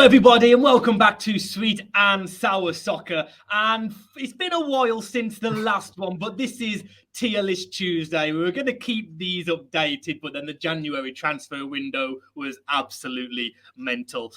everybody, and welcome back to Sweet and Sour Soccer. And it's been a while since the last one, but this is Tier List Tuesday. We were going to keep these updated, but then the January transfer window was absolutely mental.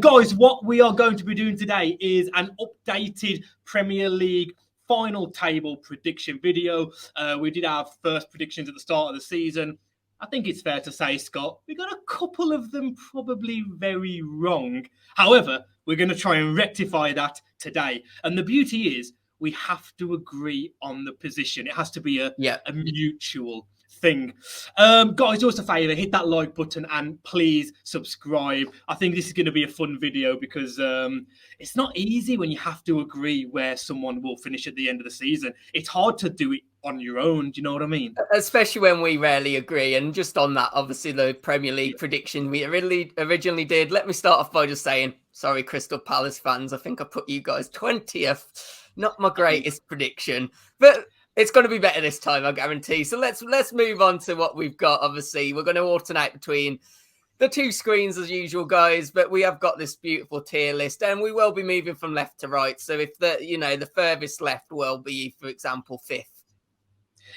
Guys, what we are going to be doing today is an updated Premier League final table prediction video. We did our first predictions at the start of the season. I think it's fair to say, Scott, we got a couple of them probably very wrong. However, we're going to try and rectify that today. And the beauty is we have to agree on the position. It has to be a mutual thing. Guys, do us a favour, hit that like button and please subscribe. I think this is going to be a fun video because it's not easy when you have to agree where someone will finish at the end of the season. It's hard to do it on your own, do you know what I mean? Especially when we rarely agree. And just on that, obviously the Premier League prediction we originally did. Let me start off by just saying, sorry, Crystal Palace fans, I think I put you guys 20th. Not my greatest prediction, but it's going to be better this time, I guarantee. So let's move on to what we've got. Obviously, we're going to alternate between the two screens as usual, guys, but we have got this beautiful tier list and we will be moving from left to right. So if the furthest left will be, for example, 5th.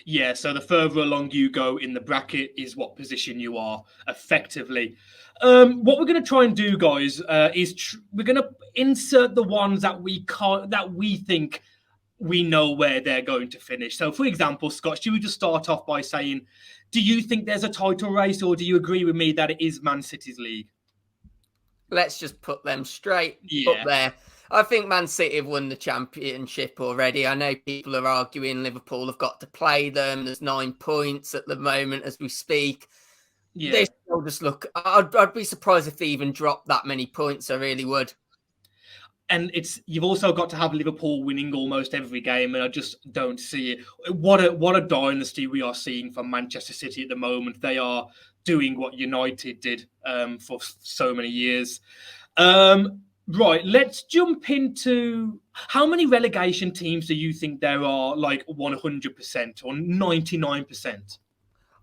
Yeah, so the further along you go in the bracket is what position you are effectively. What we're going to try and do, guys, is we're going to insert the ones that we think we know where they're going to finish. So, for example, Scott, should we just start off by saying, do you think there's a title race, or do you agree with me that it is Man City's league? Let's just put them straight up there. I think Man City have won the championship already. I know people are arguing Liverpool have got to play them. There's 9 points at the moment as we speak. Yeah. They still just look... I'd be surprised if they even drop that many points. I really would. And you've also got to have Liverpool winning almost every game, and I just don't see it. What a dynasty we are seeing from Manchester City at the moment. They are doing what United did for so many years. Right, let's jump into how many relegation teams do you think there are, like 100% or 99%?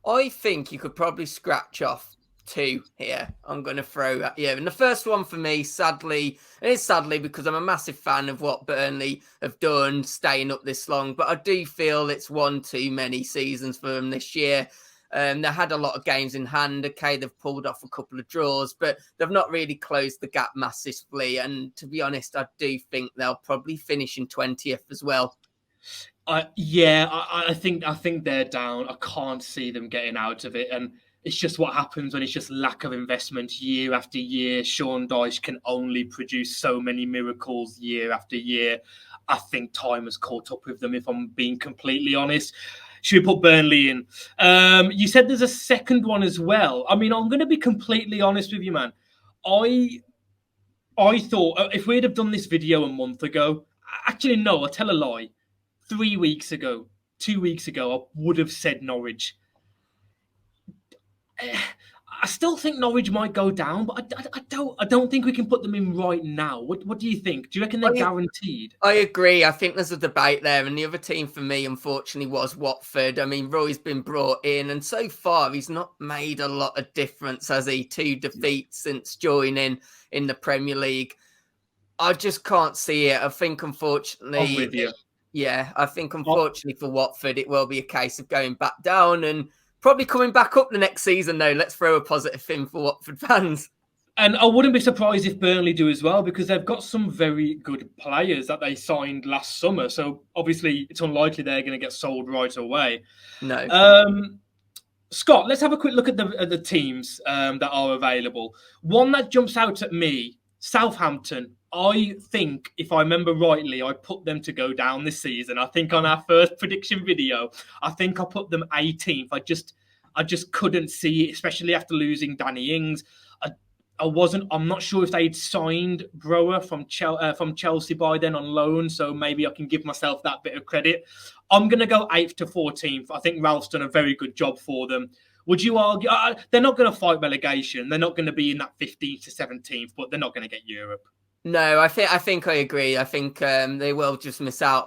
I think you could probably scratch off 2 here. I'm going to throw at you. And the first one for me, sadly, and it's sadly because I'm a massive fan of what Burnley have done, staying up this long, but I do feel it's one too many seasons for them this year. They had a lot of games in hand. Okay, they've pulled off a couple of draws, but they've not really closed the gap massively. And to be honest, I do think they'll probably finish in 20th as well. I think they're down. I can't see them getting out of it. And it's just what happens when it's just lack of investment year after year. Sean Dyche can only produce so many miracles year after year. I think time has caught up with them, if I'm being completely honest. Should we put Burnley in? You said there's a second one as well. I mean, I'm going to be completely honest with you, man. I thought if we'd have done this video a month ago, actually, no, I'll tell a lie. 3 weeks ago, 2 weeks ago, I would have said Norwich. I still think Norwich might go down, but I don't think we can put them in right now. What do you think? Do you reckon they're guaranteed? I agree. I think there's a debate there. And the other team for me, unfortunately, was Watford. I mean, Roy's been brought in, and so far he's not made a lot of difference, has he? 2 defeats since joining in the Premier League. I just can't see it. I think, unfortunately... I'm with you. Yeah, I think, unfortunately, for Watford, it will be a case of going back down and probably coming back up the next season, though. Let's throw a positive thing for Watford fans. And I wouldn't be surprised if Burnley do as well, because they've got some very good players that they signed last summer. So obviously, it's unlikely they're going to get sold right away. No. Scott, let's have a quick look at the teams that are available. One that jumps out at me, Southampton. I think, if I remember rightly, I put them to go down this season. I think on our first prediction video, I think I put them 18th. I just couldn't see it, especially after losing Danny Ings. I'm not sure if they'd signed Brower from Chelsea by then on loan, so maybe I can give myself that bit of credit. I'm going to go 8th to 14th. I think Ralph's done a very good job for them. Would you argue they're not going to fight relegation? They're not going to be in that 15th to 17th, but they're not going to get Europe. No, I think I agree. I think they will just miss out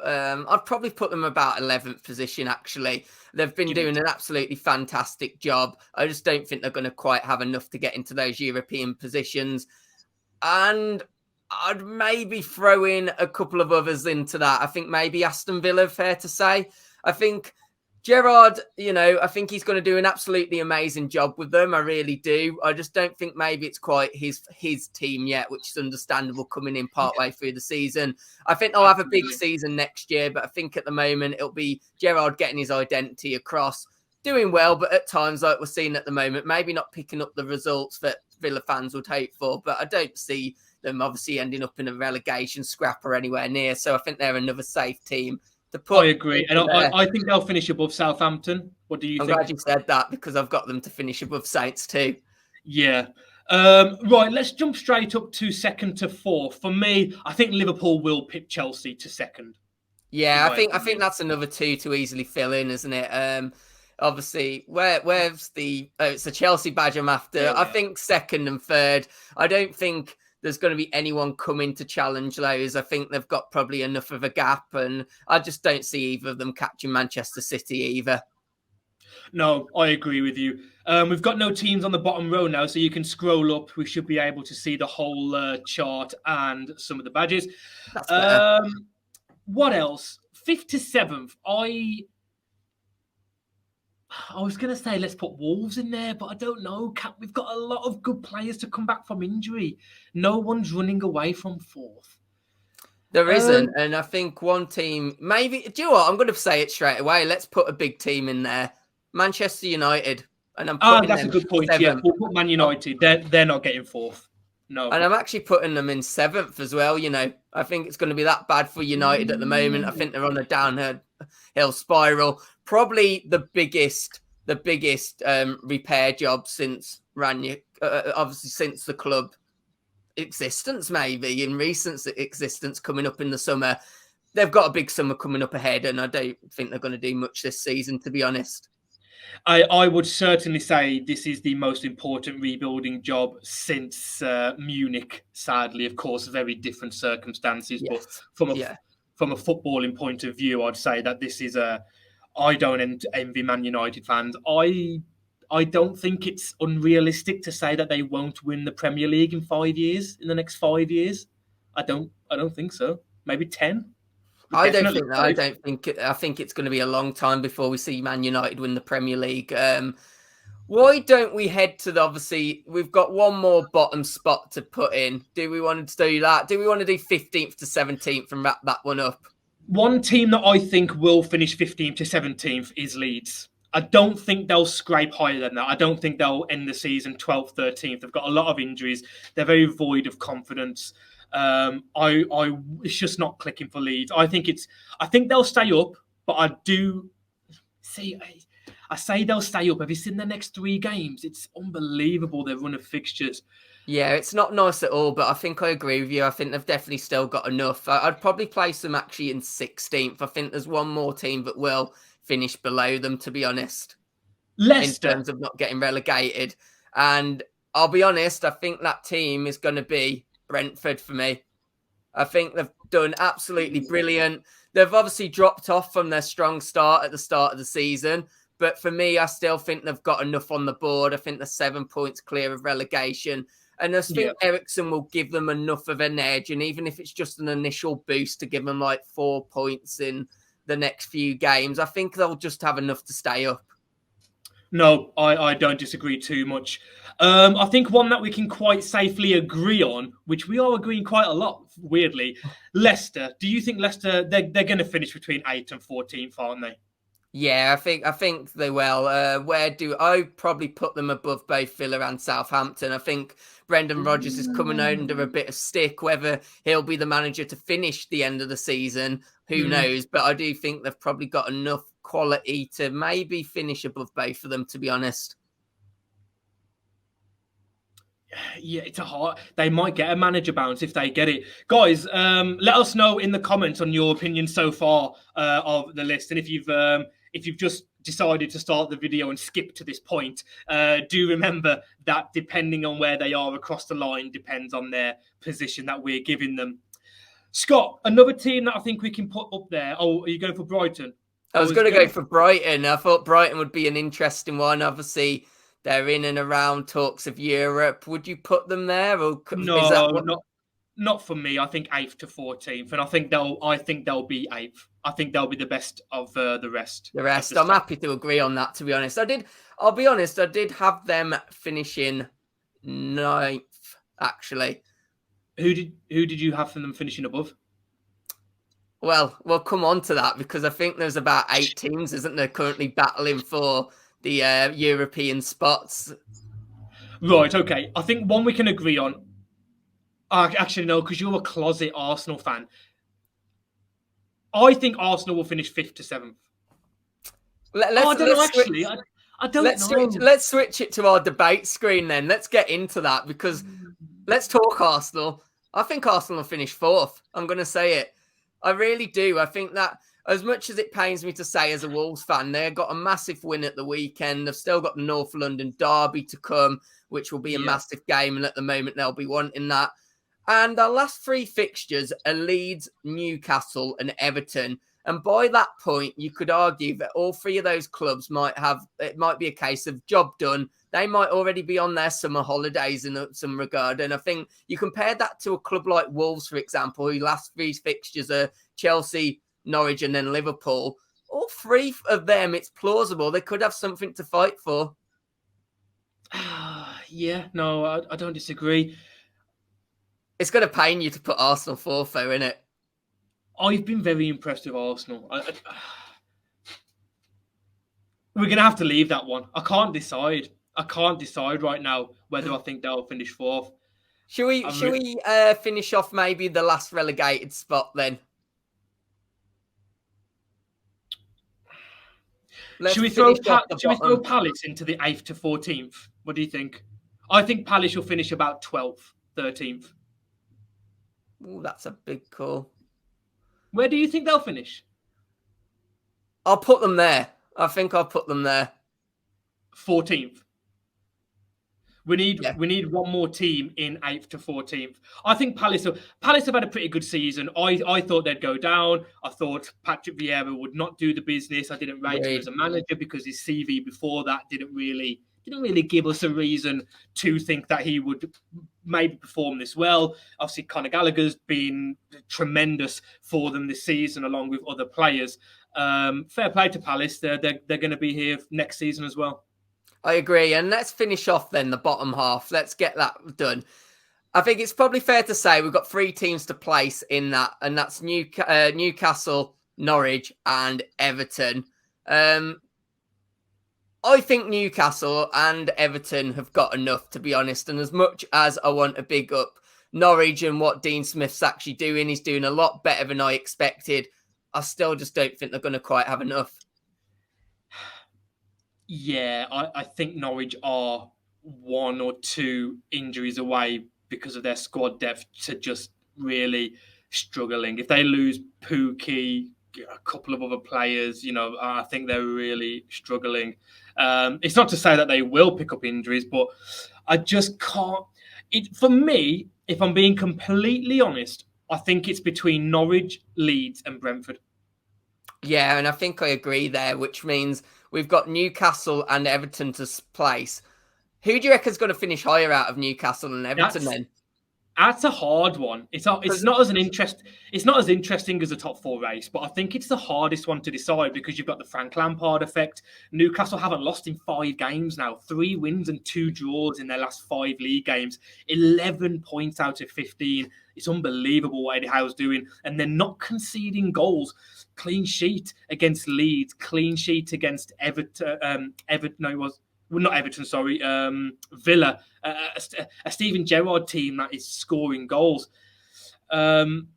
I'd probably put them about 11th position, actually. They've been doing an absolutely fantastic job. I just don't think they're going to quite have enough to get into those European positions. And I'd maybe throw in a couple of others into that. I think maybe Aston Villa, fair to say. I think Gerrard, I think he's going to do an absolutely amazing job with them. I really do. I just don't think maybe it's quite his team yet, which is understandable coming in partway through the season. I think they'll have a big season next year, but I think at the moment it'll be Gerrard getting his identity across, doing well, but at times, like we're seeing at the moment, maybe not picking up the results that Villa fans would hope for. But I don't see them obviously ending up in a relegation scrap or anywhere near. So I think they're another safe team. I agree. And I think they'll finish above Southampton. What do you think? I'm glad you said that because I've got them to finish above Saints too. Yeah. Right, let's jump straight up to second to fourth. For me, I think Liverpool will pick Chelsea to second. Yeah, I think that's another two to easily fill in, isn't it? Obviously, where's it's the Chelsea badge I'm after. Yeah. I think second and third. I don't think there's going to be anyone coming to challenge those. I think they've got probably enough of a gap, and I just don't see either of them catching Manchester City either. No, I agree with you. We've got no teams on the bottom row now, so you can scroll up. We should be able to see the whole chart and some of the badges. That's better. What else? 5th to 7th. I was going to say let's put Wolves in there, but I don't know. We've got a lot of good players to come back from injury. No one's running away from 4th. There isn't. And I think one team, maybe, do you know what? I'm going to say it straight away. Let's put a big team in there. Manchester United. And I'm putting that's a good point. 7th. Yeah, we'll put Man United. They're not getting 4th. No. And I'm actually putting them in 7th as well. I think it's going to be that bad for United at the moment. I think they're on a downhill spiral. Probably the biggest repair job since Ranić, obviously since the club existence, maybe in recent existence, coming up in the summer. They've got a big summer coming up ahead, and I don't think they're going to do much this season, to be honest. I would certainly say this is the most important rebuilding job since Munich. Sadly, of course, very different circumstances, yes. But from a footballing point of view, I'd say that this is I don't envy Man United fans. I don't think it's unrealistic to say that they won't win the Premier League in 5 years. In the next 5 years, I don't think so. Maybe 10. I think it's going to be a long time before we see Man United win the Premier League. Why don't we head to obviously, we've got one more bottom spot to put in. Do we want to do that? Do we want to do 15th to 17th and wrap that one up? One team that I think will finish 15th to 17th is Leeds. I don't think they'll scrape higher than that. I don't think they'll end the season 12th, 13th. They've got a lot of injuries. They're very void of confidence. It's just not clicking for Leeds. I think they'll stay up, but I do see. I say they'll stay up. Have you seen the next 3 games? It's unbelievable, their run of fixtures. Yeah, it's not nice at all, but I think I agree with you. I think they've definitely still got enough. I'd probably place them actually in 16th. I think there's one more team that will finish below them, to be honest. Leicester. In terms of not getting relegated. And I'll be honest, I think that team is going to be Brentford for me. I think they've done absolutely brilliant. They've obviously dropped off from their strong start at the start of the season. But for me, I still think they've got enough on the board. I think they're 7 points clear of relegation. And I think Ericsson will give them enough of an edge. And even if it's just an initial boost to give them like 4 points in the next few games, I think they'll just have enough to stay up. No, I don't disagree too much. I think one that we can quite safely agree on, which we are agreeing quite a lot, weirdly, Leicester. Do you think Leicester, they're going to finish between 8th and 14th, aren't they? Yeah, I think they will. Where do I probably put them above both Villa and Southampton? I think Brendan Rodgers is coming under a bit of stick. Whether he'll be the manager to finish the end of the season, who knows? But I do think they've probably got enough quality to maybe finish above both of them, to be honest. Yeah, it's they might get a manager bounce if they get it. Guys, let us know in the comments on your opinion so far of the list. And if you've just decided to start the video and skip to this point, do remember that depending on where they are across the line depends on their position that we're giving them. Scott, another team that I think we can put up there. Oh, are you going for Brighton? I was going to go for Brighton. I thought Brighton would be an interesting one. Obviously, they're in and around talks of Europe. Would you put them there? Or No, is that not for me. I think 8th to 14th, and I think they'll be 8th. I think they'll be the best of the rest. The rest. I'm happy to agree on that, to be honest. I'll be honest, I did have them finishing 9th, actually. Who did you have for them finishing above? Well, we'll come on to that because I think there's about 8 teams, isn't there, currently battling for the European spots. Right, okay. I think one we can agree on. Actually, no, because you're a closet Arsenal fan. I think Arsenal will finish 5th to 7th. I don't know. Let's switch it to our debate screen then. Let's get into that because let's talk Arsenal. I think Arsenal will finish 4th. I'm going to say it. I really do. I think that as much as it pains me to say as a Wolves fan, they got a massive win at the weekend. They've still got the North London derby to come, which will be a massive game. And at the moment, they'll be wanting that. And our last 3 fixtures are Leeds, Newcastle and Everton. And by that point, you could argue that all 3 of those clubs might be a case of job done. They might already be on their summer holidays in some regard. And I think you compare that to a club like Wolves, for example, whose last 3 fixtures are Chelsea, Norwich and then Liverpool. All 3 of them, it's plausible. They could have something to fight for. Yeah, no, I don't disagree. It's going to pain you to put Arsenal 4th, though, isn't it? I've been very impressed with Arsenal. We're going to have to leave that one. I can't decide right now whether I think they'll finish 4th. Should we finish off maybe the last relegated spot then? Should we throw Palace into the 8th to 14th? What do you think? I think Palace will finish about 12th, 13th. Oh, that's a big call. Where do you think they'll finish? I'll put them there. I think I'll put them there. 14th. We need one more team in 8th to 14th. I think Palace have had a pretty good season. I thought they'd go down. I thought Patrick Vieira would not do the business. I didn't rate him as a manager because his CV before that didn't really give us a reason to think that he would maybe perform this well. Obviously, Conor Gallagher's been tremendous for them this season, along with other players. Fair play to Palace. They're going to be here next season as well. I agree. And let's finish off then the bottom half. Let's get that done. I think it's probably fair to say we've got 3 teams to place in that, and that's Newcastle, Norwich and Everton. I think Newcastle and Everton have got enough, to be honest. And as much as I want to big up Norwich and what Dean Smith's actually doing, he's doing a lot better than I expected. I still just don't think they're going to quite have enough. Yeah, I think Norwich are 1 or 2 injuries away because of their squad depth to just really struggling. If they lose Pukki, a couple of other players, I think they're really struggling. It's not to say that they will pick up injuries, but I just can't. For me, if I'm being completely honest, I think it's between Norwich, Leeds and Brentford. Yeah, and I think I agree there, which means we've got Newcastle and Everton to place. Who do you reckon is going to finish higher out of Newcastle and Everton then? That's a hard one. It's not as interesting as a top 4 race, but I think it's the hardest one to decide because you've got the Frank Lampard effect. Newcastle haven't lost in 5 games now, 3 wins and 2 draws in their last 5 league games, 11 points out of 15. It's unbelievable what Eddie Howe's doing, and they're not conceding goals. Clean sheet against Leeds, clean sheet against Everton. Villa, a Steven Gerrard team that is scoring goals. I'm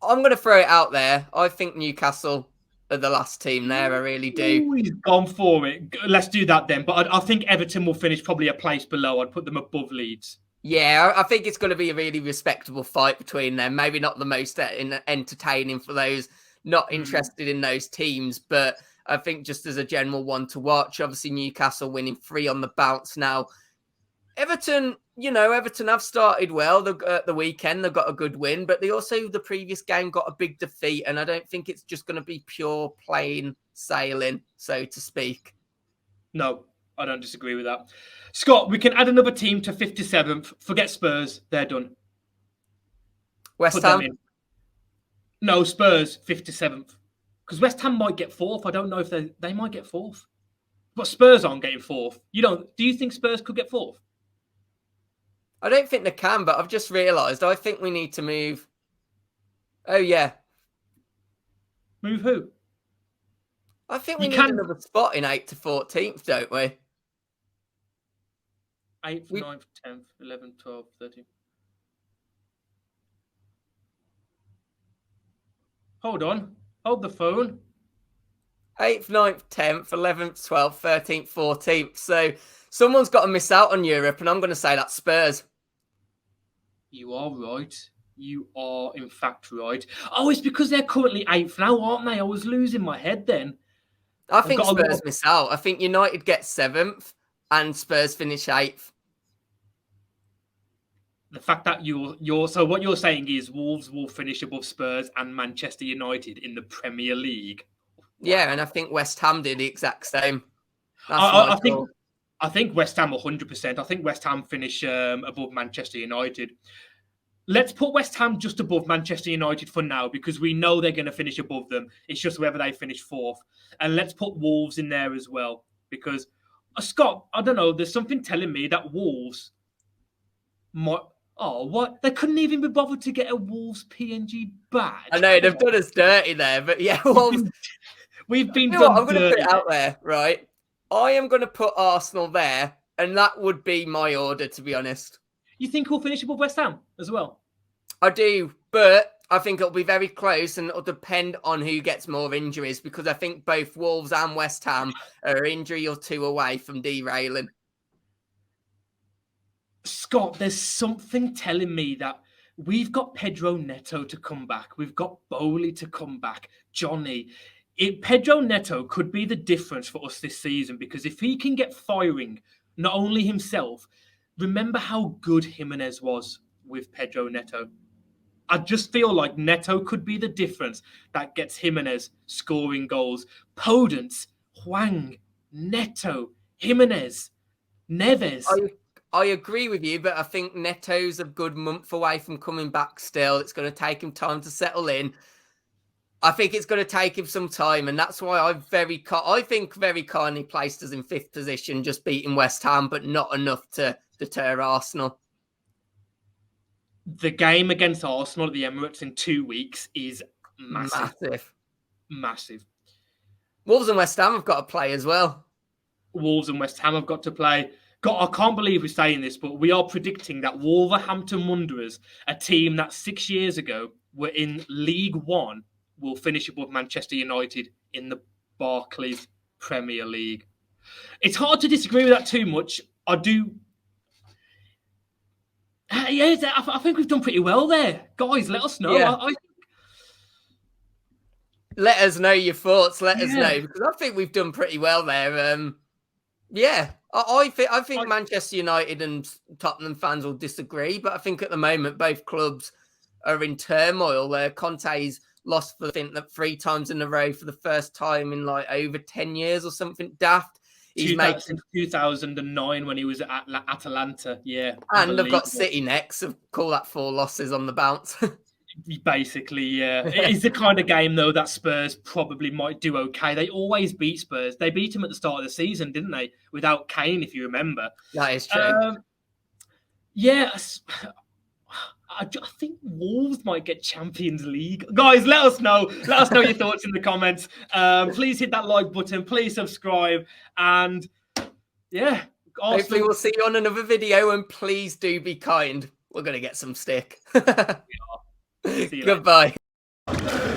going to throw it out there. I think Newcastle are the last team there. I really do. He's gone for it. Let's do that then. But I think Everton will finish probably a place below. I'd put them above Leeds. Yeah, I think it's going to be a really respectable fight between them. Maybe not the most entertaining for those not interested in those teams, but I think just as a general one to watch, obviously Newcastle winning 3 on the bounce now. Everton, you know, Everton have started well at the weekend. They've got a good win, but they also, the previous game, got a big defeat. And I don't think it's just going to be pure plain sailing, so to speak. No, I don't disagree with that. Scott, we can add another team to 57th. Forget Spurs. They're done. West Ham? No, Spurs, 57th. Because West Ham might get 4th. I don't know if they might get 4th. But Spurs aren't getting 4th. Do you think Spurs could get 4th? I don't think they can, but I've just realised I think we need to move. Oh, yeah. Move who? I think we need another spot in 8th to 14th, don't we? 8th, 9th, 10th, 11th, 12th, 13th. Hold on. Hold the phone. 8th, 9th, 10th, 11th, 12th, 13th, 14th. So someone's got to miss out on Europe, and I'm going to say that's Spurs. You are right. You are, in fact, right. Oh, it's because they're currently 8th now, aren't they? I was losing my head then. I think Spurs miss out. I think United get 7th and Spurs finish 8th. The fact that so what you're saying is Wolves will finish above Spurs and Manchester United in the Premier League. Yeah, and I think West Ham did the exact same. I think West Ham 100%. I think West Ham finish above Manchester United. Let's put West Ham just above Manchester United for now because we know they're going to finish above them. It's just whether they finish 4th. And let's put Wolves in there as well because, Scott, I don't know, there's something telling me that Wolves might... Oh, what? They couldn't even be bothered to get a Wolves PNG badge. I know, they've done us dirty there, but yeah, Wolves... We've been done I'm going to put it out there, right? I am going to put Arsenal there, and that would be my order, to be honest. You think we'll finish above West Ham as well? I do, but I think it'll be very close, and it'll depend on who gets more injuries, because I think both Wolves and West Ham are an injury or two away from derailing. Scott, there's something telling me that we've got Pedro Neto to come back. We've got Bowley to come back. Johnny. Pedro Neto could be the difference for us this season because if he can get firing, not only himself, remember how good Jimenez was with Pedro Neto. I just feel like Neto could be the difference that gets Jimenez scoring goals. Podence, Hwang, Neto, Jimenez, Neves. I agree with you, but I think Neto's a good month away from coming back still. It's going to take him time to settle in. I think it's going to take him some time, and that's why I think very kindly placed us in 5th position, just beating West Ham, but not enough to deter Arsenal. The game against Arsenal at the Emirates in 2 weeks is massive. Massive. Wolves and West Ham have got to play as well. Wolves and West Ham have got to play. God, I can't believe we're saying this, but we are predicting that Wolverhampton Wanderers, a team that 6 years ago were in League One, will finish above Manchester United in the Barclays Premier League. It's hard to disagree with that too much. I do. Yeah, I think we've done pretty well there. Guys, let us know. Yeah. Let us know your thoughts. Let us know, because I think we've done pretty well there. Yeah, I think Manchester United and Tottenham fans will disagree, but I think at the moment both clubs are in turmoil. Conte's lost, I think, 3 times in a row for the first time in like over 10 years or something daft. Since 2009 when he was at Atalanta, yeah. And they've got City next, so call that 4 losses on the bounce. Basically, yeah. It is the kind of game, though, that Spurs probably might do okay. They always beat Spurs. They beat him at the start of the season, didn't they? Without Kane, if you remember. That is true. I think Wolves might get Champions League. Guys, let us know. Let us know your thoughts in the comments. Please hit that like button. Please subscribe. And yeah. Hopefully we'll see you on another video, and please do be kind. We're going to get some stick. See you Goodbye. Later.